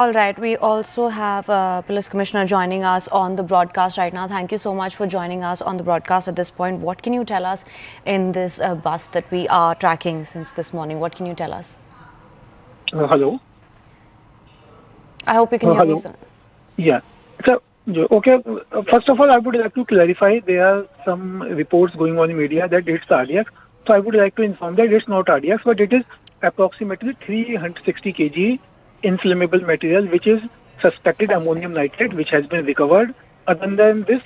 All right, we also have Police Commissioner joining us on the broadcast right now. Thank you so much for joining us on the broadcast at this point. What can you tell us in this bus that we are tracking since this morning? What can you tell us? Hello. I hope you can hear me, Hello. sir. Yeah. So, okay. First of all, I would like to clarify there are some reports going on in media that it's RDX. So I would like to inform that it's not RDX, but it is approximately 360 kg inflammable material, which is suspected Suspect. ammonium nitrate, which has been recovered. Other than this,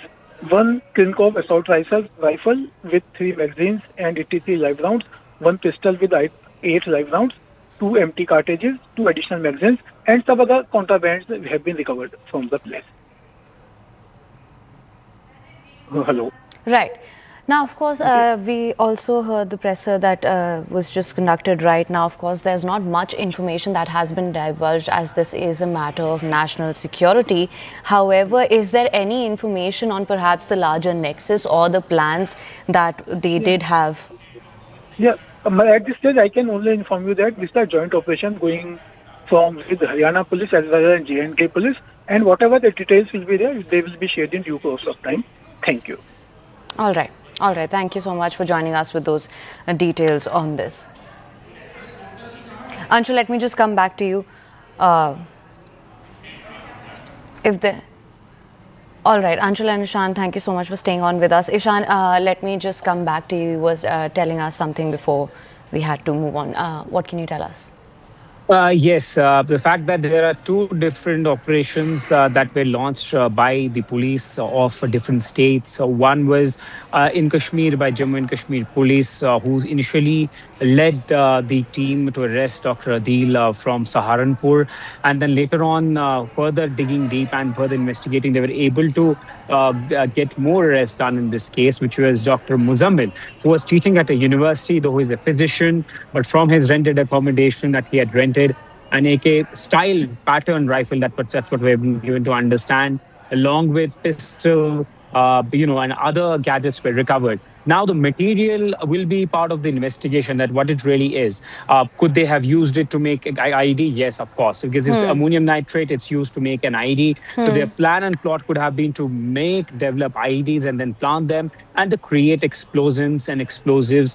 one Klinkov assault rifle with 3 magazines and 83 live rounds, one pistol with 8 live rounds, 2 empty cartridges, 2 additional magazines, and some other contrabands have been recovered from the place. Hello. Right. Now, of course, Okay. we also heard the presser that was just conducted right now. Of course, there's not much information that has been divulged as this is a matter of national security. However, is there any information on perhaps the larger nexus or the plans that they Yeah. did have? Yeah. At this stage, I can only inform you that this is a joint operation going from with Haryana Police as well as J&K Police, and whatever the details will be there, they will be shared in due course of time. Thank you. All right. All right. Thank you so much for joining us with those details on this. Anshu, let me just come back to you. Uh, if the All right, Anshul and Ishan, thank you so much for staying on with us. Ishan, let me just come back to you. You was telling us something before we had to move on. What can you tell us? Yes, the fact that there are two different operations that were launched by the police of different states. One was in Kashmir by Jammu and Kashmir Police, who initially led the team to arrest Dr. Adil from Saharanpur. And then later on, further digging deep and further investigating, they were able to get more arrests done in this case, which was Dr. Muzammil, who was teaching at a university, though he's a physician, but from his rented accommodation that he had rented, an AK style pattern rifle, that's what we've been given to understand, along with pistol, and other gadgets were recovered. Now the material will be part of the investigation that what it really is. Could they have used it to make an ID? Yes, of course, because it's ammonium nitrate. It's used to make an ID. So their plan and plot could have been to develop IEDs and then plant them and to create explosions and explosives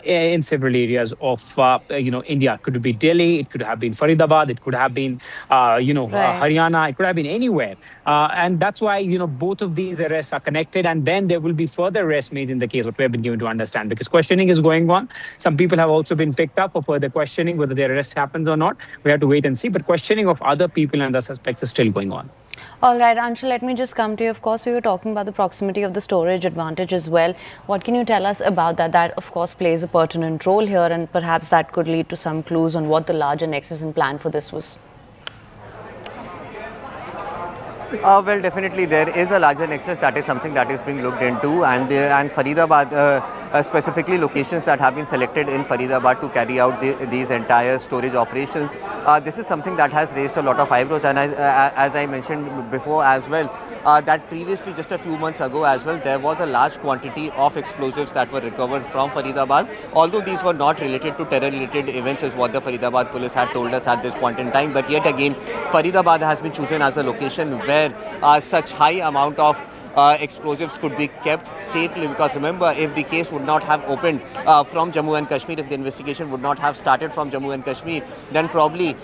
in several areas of India. Could be Delhi. It could have been Faridabad. It could have been Right. Haryana. It could have been anywhere. And that's why both of these arrests are connected, and then there will be further arrests made in the case, what we have been given to understand, because questioning is going on. Some people have also been picked up for further questioning, whether their arrest happens or not. We have to wait and see. But questioning of other people and the suspects is still going on. All right, Anshul, let me just come to you. Of course, we were talking about the proximity of the storage advantage as well. What can you tell us about that? That, of course, plays a pertinent role here, and perhaps that could lead to some clues on what the larger nexus and plan for this was. Well, definitely there is a larger nexus. That is something that is being looked into, and Faridabad, specifically locations that have been selected in Faridabad to carry out these entire storage operations. This is something that has raised a lot of eyebrows, and as I mentioned before as well, that previously, just a few months ago as well, there was a large quantity of explosives that were recovered from Faridabad. Although these were not related to terror-related events, is what the Faridabad police had told us at this point in time. But yet again, Faridabad has been chosen as a location where such high amount of explosives could be kept safely, because remember, if the case would not have opened from Jammu and Kashmir, if the investigation would not have started from Jammu and Kashmir, then probably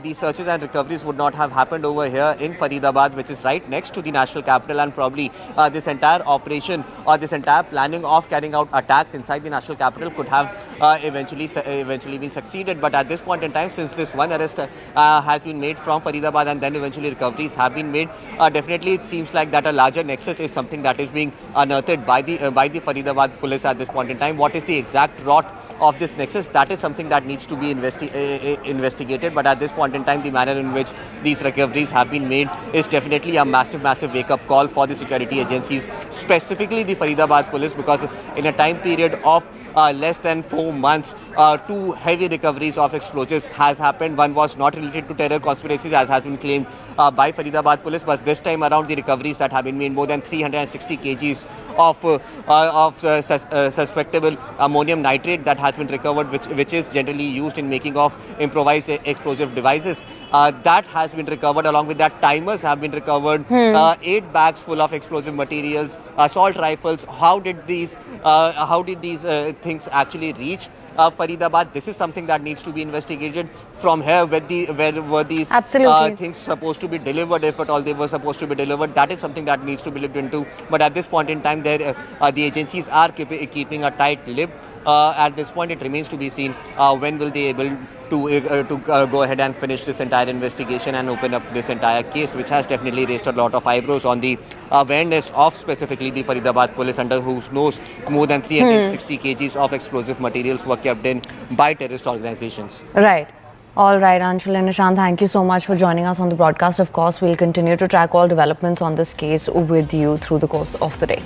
the searches and recoveries would not have happened over here in Faridabad, which is right next to the national capital, and probably this entire operation or this entire planning of carrying out attacks inside the national capital could have eventually been succeeded. But at this point in time, since this one arrest has been made from Faridabad and then eventually recoveries have been made, definitely it seems like that a larger nexus is something that is being unearthed by the Faridabad police at this point in time. What is the exact rot of this nexus? That is something that needs to be investigated. But at this point in time, the manner in which these recoveries have been made is definitely a massive wake-up call for the security agencies, specifically the Faridabad police, because in a time period of less than 4 months, 2 heavy recoveries of explosives has happened. One was not related to terror conspiracies, as has been claimed by Faridabad police, but this time around the recoveries that have been made, more than 360 kgs of suspectable ammonium nitrate that has been recovered, which is generally used in making of improvised explosive devices. That has been recovered. Along with that, timers have been recovered. 8 bags full of explosive materials, assault rifles. How did these things actually reach Faridabad? This is something that needs to be investigated. From here, where were these Absolutely. things supposed to be delivered, if at all they were supposed to be delivered? That is something that needs to be looked into. But at this point in time, the agencies are keeping a tight lip. At this point, it remains to be seen when will they able to go ahead and finish this entire investigation and open up this entire case, which has definitely raised a lot of eyebrows on the awareness of specifically the Faridabad police, under whose nose more than 360 kgs of explosive materials were kept in by terrorist organizations. Right. All right, Anshul and Nishant, thank you so much for joining us on the broadcast. Of course, we'll continue to track all developments on this case with you through the course of the day.